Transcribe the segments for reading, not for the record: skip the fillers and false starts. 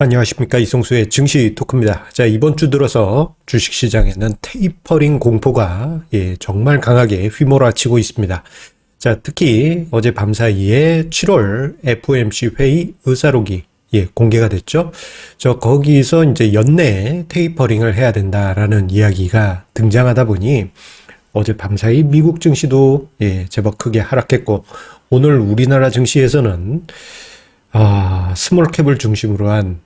안녕하십니까, 이성수의 증시 토크입니다. 자, 이번 주 들어서 주식시장에는 테이퍼링 공포가 정말 강하게 휘몰아치고 있습니다. 자, 특히 어제 밤 사이에 7월 FOMC 회의 의사록이 공개가 됐죠. 거기서 이제 연내에 테이퍼링을 해야 된다라는 이야기가 등장하다 보니 어제 밤 사이 미국 증시도 제법 크게 하락했고, 오늘 우리나라 증시에서는 스몰캡을 중심으로 한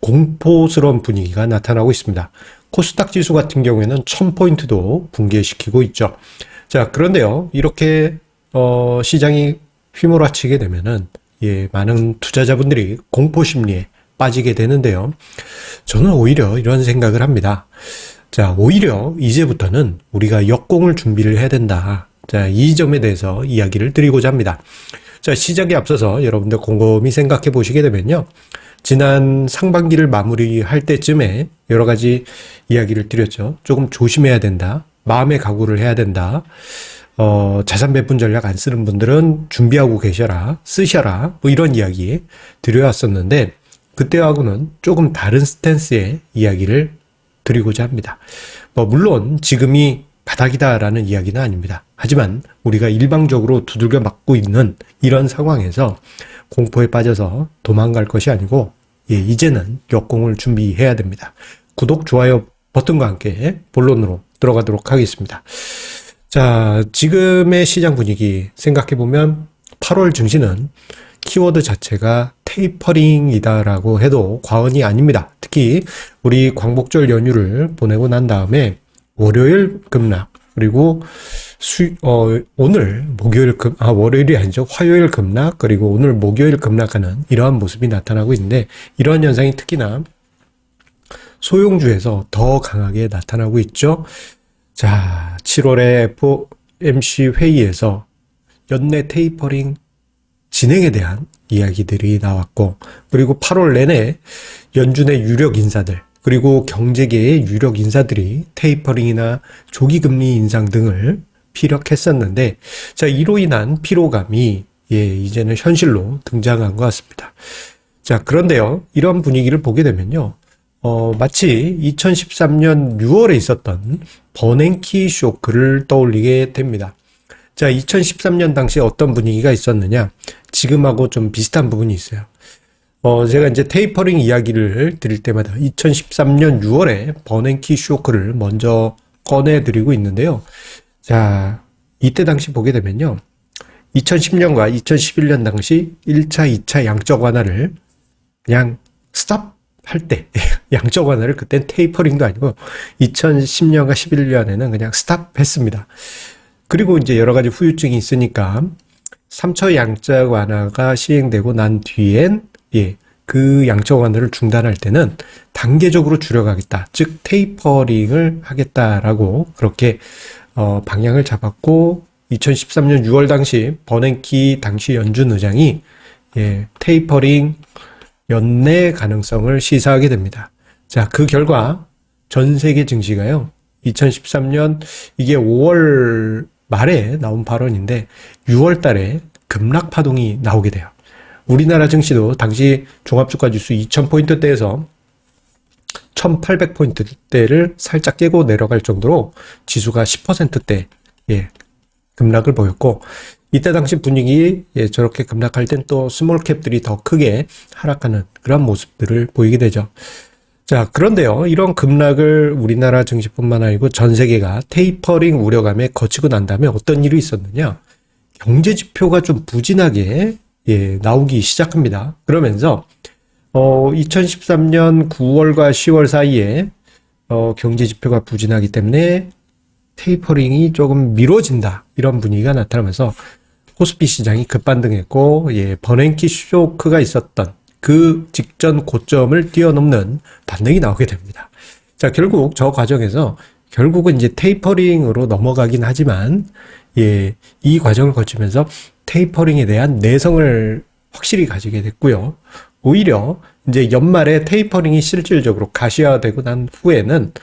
공포스러운 분위기가 나타나고 있습니다. 코스닥 지수 같은 경우에는 1000포인트도 붕괴시키고 있죠. 자, 그런데요, 이렇게 시장이 휘몰아치게 되면은 많은 투자자분들이 공포 심리에 빠지게 되는데요. 저는 오히려 이런 생각을 합니다. 자, 오히려 이제부터는 우리가 역공을 준비를 해야 된다. 자, 이 점에 대해서 이야기를 드리고자 합니다. 자, 시작에 앞서서 여러분들 곰곰이 생각해 보시게 되면요, 지난 상반기를 마무리할 때쯤에 여러 가지 이야기를 드렸죠. 조금 조심해야 된다. 마음의 각오를 해야 된다. 자산 배분 전략 안 쓰는 분들은 준비하고 계셔라. 쓰셔라. 뭐 이런 이야기 드려왔었는데, 그때하고는 조금 다른 스탠스의 이야기를 드리고자 합니다. 물론 지금이 바닥이다라는 이야기는 아닙니다. 하지만 우리가 일방적으로 두들겨 맞고 있는 이런 상황에서 공포에 빠져서 도망갈 것이 아니고 이제는 역공을 준비해야 됩니다. 구독, 좋아요 버튼과 함께 본론으로 들어가도록 하겠습니다. 자, 지금의 시장 분위기 생각해보면 8월 증시는 키워드 자체가 테이퍼링이다라고 해도 과언이 아닙니다. 특히 우리 광복절 연휴를 보내고 난 다음에 월요일 급락, 그리고 오늘 월요일이 아니죠. 화요일 급락, 그리고 오늘 목요일 급락하는 이러한 모습이 나타나고 있는데, 이러한 현상이 특히나 소형주에서 더 강하게 나타나고 있죠. 자, 7월에 FOMC 회의에서 연내 테이퍼링 진행에 대한 이야기들이 나왔고, 그리고 8월 내내 연준의 유력 인사들, 그리고 경제계의 유력 인사들이 테이퍼링이나 조기금리 인상 등을 피력했었는데, 자, 이로 인한 피로감이 이제는 현실로 등장한 것 같습니다. 자, 그런데요, 이런 분위기를 보게 되면요, 마치 2013년 6월에 있었던 버냉키 쇼크를 떠올리게 됩니다. 자, 2013년 당시에 어떤 분위기가 있었느냐, 지금하고 좀 비슷한 부분이 있어요. 제가 이제 테이퍼링 이야기를 드릴 때마다 2013년 6월에 버냉키 쇼크를 먼저 꺼내드리고 있는데요. 자, 이때 당시 보게 되면요, 2010년과 2011년 당시 1차, 2차 양적 완화를 그냥 스탑 할 때, 양적 완화를 그땐 테이퍼링도 아니고 2010년과 11년에는 그냥 스탑 했습니다. 그리고 이제 여러 가지 후유증이 있으니까 3차 양적 완화가 시행되고 난 뒤엔 그 양적 완화를 중단할 때는 단계적으로 줄여가겠다. 즉 테이퍼링을 하겠다라고 그렇게 방향을 잡았고, 2013년 6월 당시 버냉키 당시 연준 의장이 테이퍼링 연내 가능성을 시사하게 됩니다. 자, 그 결과 전 세계 증시가요, 2013년 이게 5월 말에 나온 발언인데 6월 달에 급락 파동이 나오게 돼요. 우리나라 증시도 당시 종합주가지수 2000포인트대에서 1800포인트대를 살짝 깨고 내려갈 정도로 지수가 10%대 급락을 보였고, 이때 당시 분위기 저렇게 급락할 땐 또 스몰캡들이 더 크게 하락하는 그런 모습들을 보이게 되죠. 자, 그런데요, 이런 급락을 우리나라 증시뿐만 아니고 전 세계가 테이퍼링 우려감에 거치고 난 다음에 어떤 일이 있었느냐, 경제 지표가 좀 부진하게 나오기 시작합니다. 그러면서 2013년 9월과 10월 사이에 경제 지표가 부진하기 때문에 테이퍼링이 조금 미뤄진다, 이런 분위기가 나타나면서 코스피 시장이 급반등했고, 버냉키 쇼크가 있었던 그 직전 고점을 뛰어넘는 반등이 나오게 됩니다. 자, 결국 저 과정에서 결국은 이제 테이퍼링으로 넘어가긴 하지만, 이 과정을 거치면서 테이퍼링에 대한 내성을 확실히 가지게 됐고요. 오히려 이제 연말에 테이퍼링이 실질적으로 가시화되고 난 후에는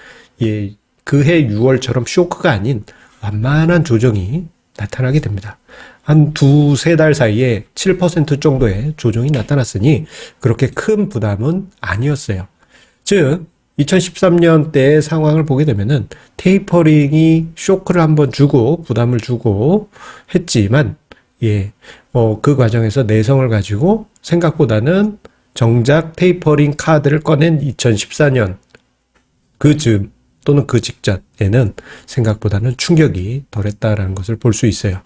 그해 6월처럼 쇼크가 아닌 완만한 조정이 나타나게 됩니다. 한 두세 달 사이에 7% 정도의 조정이 나타났으니 그렇게 큰 부담은 아니었어요. 즉 2013년 때의 상황을 보게 되면은 테이퍼링이 쇼크를 한번 주고 부담을 주고 했지만 그 과정에서 내성을 가지고 생각보다는 정작 테이퍼링 카드를 꺼낸 2014년 그 즈음 또는 그 직전에는 생각보다는 충격이 덜했다라는 것을 볼 수 있어요.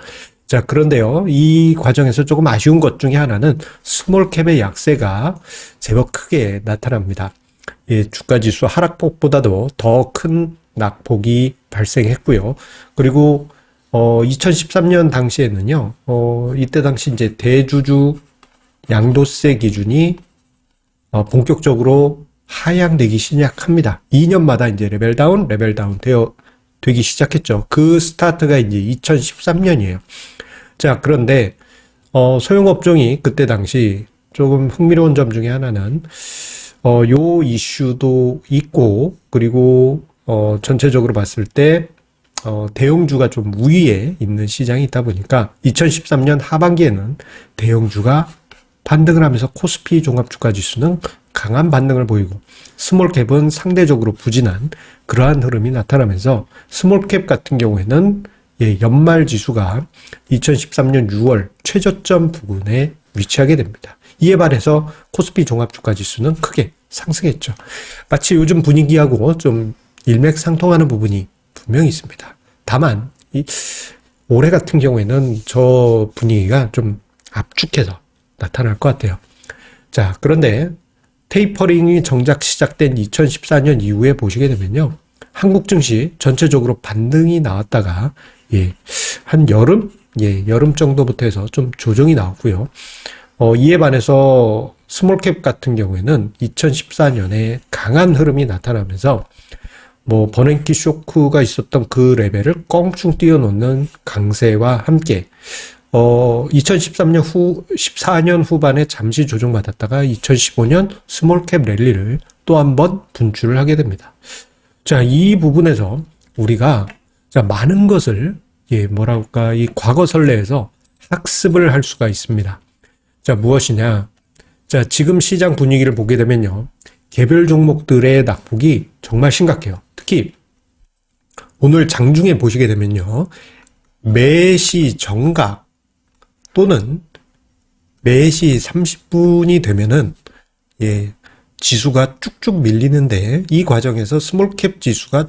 자, 그런데요, 이 과정에서 조금 아쉬운 것 중에 하나는 스몰캡의 약세가 제법 크게 나타납니다. 주가 지수 하락폭보다도 더 큰 낙폭이 발생했고요. 그리고 2013년 당시에는요, 이때 당시 이제 대주주 양도세 기준이 본격적으로 하향되기 시작합니다. 2년마다 이제 레벨다운 되기 시작했죠. 그 스타트가 이제 2013년이에요. 자, 그런데 소형업종이 그때 당시 조금 흥미로운 점 중에 하나는 요 이슈도 있고, 그리고 전체적으로 봤을 때 대형주가 좀 우위에 있는 시장이 있다 보니까 2013년 하반기에는 대형주가 반등을 하면서 코스피 종합주가지수는 강한 반등을 보이고 스몰캡은 상대적으로 부진한 그러한 흐름이 나타나면서 스몰캡 같은 경우에는 연말 지수가 2013년 6월 최저점 부근에 위치하게 됩니다. 이에 반해서 코스피 종합주가지수는 크게 상승했죠. 마치 요즘 분위기하고 좀 일맥상통하는 부분이 분명히 있습니다. 다만 올해 같은 경우에는 저 분위기가 좀 압축해서 나타날 것 같아요. 자, 그런데 테이퍼링이 정작 시작된 2014년 이후에 보시게 되면요, 한국 증시 전체적으로 반등이 나왔다가 한 여름 정도부터 해서 좀 조정이 나왔고요. 이에 반해서 스몰캡 같은 경우에는 2014년에 강한 흐름이 나타나면서 버냉키 쇼크가 있었던 그 레벨을 껑충 뛰어넘는 강세와 함께 14년 후반에 잠시 조정받았다가 2015년 스몰캡 랠리를 또 한 번 분출을 하게 됩니다. 자, 이 부분에서 우리가 많은 것을 이 과거 선례에서 학습을 할 수가 있습니다. 자, 무엇이냐? 자, 지금 시장 분위기를 보게 되면요, 개별 종목들의 낙폭이 정말 심각해요. 특히 오늘 장중에 보시게 되면요, 매시 정각 또는 매시 30분이 되면은 지수가 쭉쭉 밀리는데, 이 과정에서 스몰캡 지수가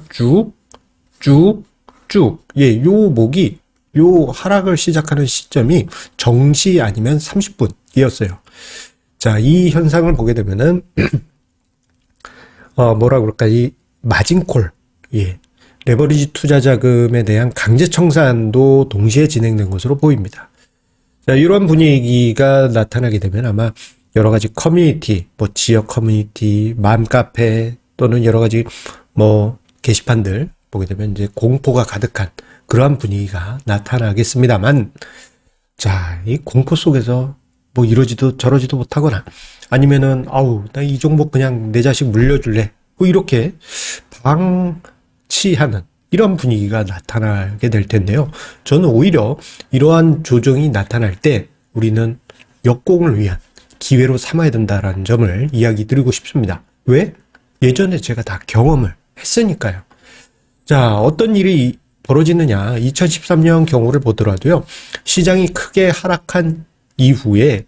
요 하락을 시작하는 시점이 정시 아니면 30분이었어요. 자, 이 현상을 보게 되면은 이 마진콜, 레버리지 투자 자금에 대한 강제 청산도 동시에 진행된 것으로 보입니다. 자, 이런 분위기가 나타나게 되면 아마 여러 가지 커뮤니티, 지역 커뮤니티, 맘카페 또는 여러 가지 게시판들 보게 되면 이제 공포가 가득한 그러한 분위기가 나타나겠습니다만, 자, 이 공포 속에서 이러지도 저러지도 못하거나 아니면은 나 이 종목 그냥 내 자식 물려줄래, 이렇게 방치하는 이런 분위기가 나타나게 될 텐데요. 저는 오히려 이러한 조정이 나타날 때 우리는 역공을 위한 기회로 삼아야 된다라는 점을 이야기 드리고 싶습니다. 왜? 예전에 제가 다 경험을 했으니까요. 자, 어떤 일이 벌어지느냐, 2013년 경우를 보더라도요, 시장이 크게 하락한 이후에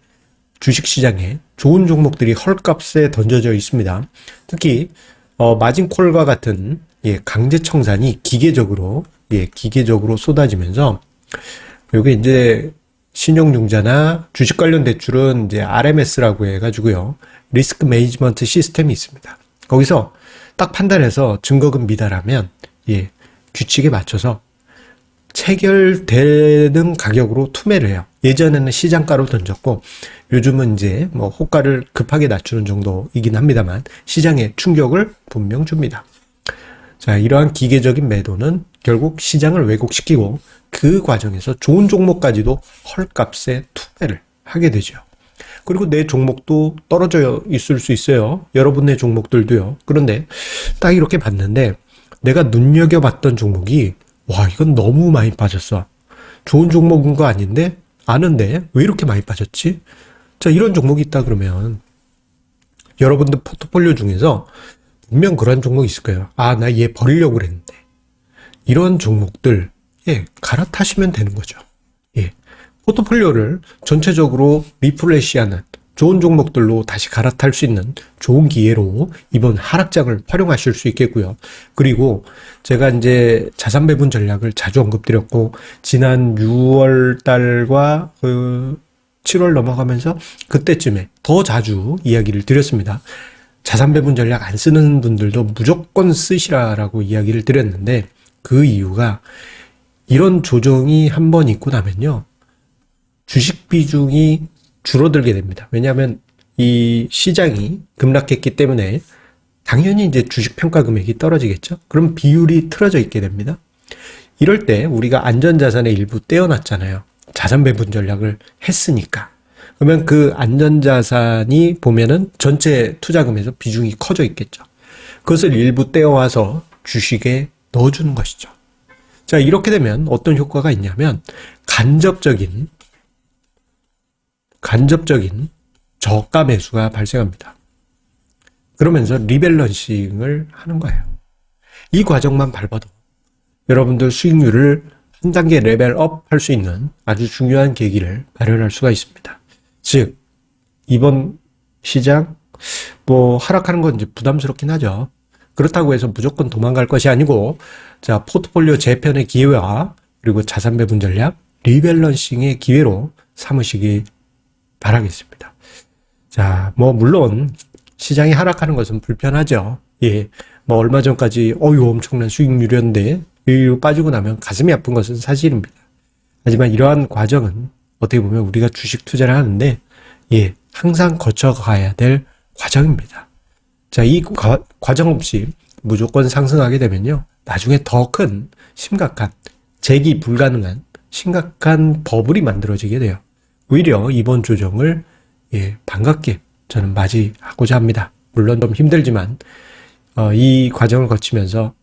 주식시장에 좋은 종목들이 헐값에 던져져 있습니다. 특히 마진콜과 같은 강제 청산이 기계적으로 쏟아지면서, 요게 이제 신용융자나 주식 관련 대출은 이제 RMS라고 해가지고요, 리스크 매니지먼트 시스템이 있습니다. 거기서 딱 판단해서 증거금 미달하면 규칙에 맞춰서 체결되는 가격으로 투매를 해요. 예전에는 시장가로 던졌고 요즘은 이제 호가를 급하게 낮추는 정도이긴 합니다만 시장에 충격을 분명 줍니다. 자, 이러한 기계적인 매도는 결국 시장을 왜곡시키고 그 과정에서 좋은 종목까지도 헐값에 투매를 하게 되죠. 그리고 내 종목도 떨어져 있을 수 있어요. 여러분의 종목들도요. 그런데 딱 이렇게 봤는데 내가 눈여겨봤던 종목이 이건 너무 많이 빠졌어. 좋은 종목인 거 아닌데 아는데 왜 이렇게 많이 빠졌지? 자, 이런 종목이 있다 그러면 여러분들 포트폴리오 중에서 분명 그런 종목이 있을 거예요. 아, 나 얘 버리려고 그랬는데. 이런 종목들, 갈아타시면 되는 거죠. 포트폴리오를 전체적으로 리플레시하는 좋은 종목들로 다시 갈아탈 수 있는 좋은 기회로 이번 하락장을 활용하실 수 있겠고요. 그리고 제가 이제 자산 배분 전략을 자주 언급드렸고, 지난 6월 달과 7월 넘어가면서 그때쯤에 더 자주 이야기를 드렸습니다. 자산 배분 전략 안 쓰는 분들도 무조건 쓰시라라고 이야기를 드렸는데, 그 이유가 이런 조정이 한 번 있고 나면요, 주식 비중이 줄어들게 됩니다. 왜냐하면 이 시장이 급락했기 때문에 당연히 이제 주식 평가 금액이 떨어지겠죠. 그럼 비율이 틀어져 있게 됩니다. 이럴 때 우리가 안전자산의 일부 떼어놨잖아요. 자산 배분 전략을 했으니까. 그러면 그 안전자산이 보면은 전체 투자금에서 비중이 커져 있겠죠. 그것을 일부 떼어와서 주식에 넣어주는 것이죠. 자, 이렇게 되면 어떤 효과가 있냐면 간접적인 저가 매수가 발생합니다. 그러면서 리밸런싱을 하는 거예요. 이 과정만 밟아도 여러분들 수익률을 한 단계 레벨업 할 수 있는 아주 중요한 계기를 마련할 수가 있습니다. 즉, 이번 시장 하락하는 건 이제 부담스럽긴 하죠. 그렇다고 해서 무조건 도망갈 것이 아니고, 자, 포트폴리오 재편의 기회와 그리고 자산 배분 전략, 리밸런싱의 기회로 삼으시기 바라겠습니다. 자, 물론 시장이 하락하는 것은 불편하죠. 얼마 전까지 엄청난 수익률이었는데 여기로 빠지고 나면 가슴이 아픈 것은 사실입니다. 하지만 이러한 과정은 어떻게 보면 우리가 주식 투자를 하는데 항상 거쳐가야 될 과정입니다. 자, 이 과정 없이 무조건 상승하게 되면요, 나중에 더 큰 심각한 재기 불가능한 심각한 버블이 만들어지게 돼요. 오히려 이번 조정을 반갑게 저는 맞이하고자 합니다. 물론 좀 힘들지만 이 과정을 거치면서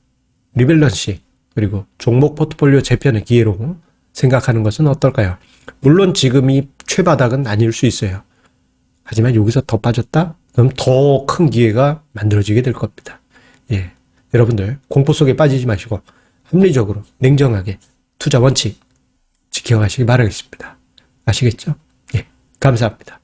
리밸런싱 그리고 종목 포트폴리오 재편의 기회로 생각하는 것은 어떨까요? 물론 지금이 최바닥은 아닐 수 있어요. 하지만 여기서 더 빠졌다? 그럼 더 큰 기회가 만들어지게 될 겁니다. 여러분들 공포 속에 빠지지 마시고 합리적으로 냉정하게 투자 원칙 지켜가시기 바라겠습니다. 아시겠죠? 감사합니다.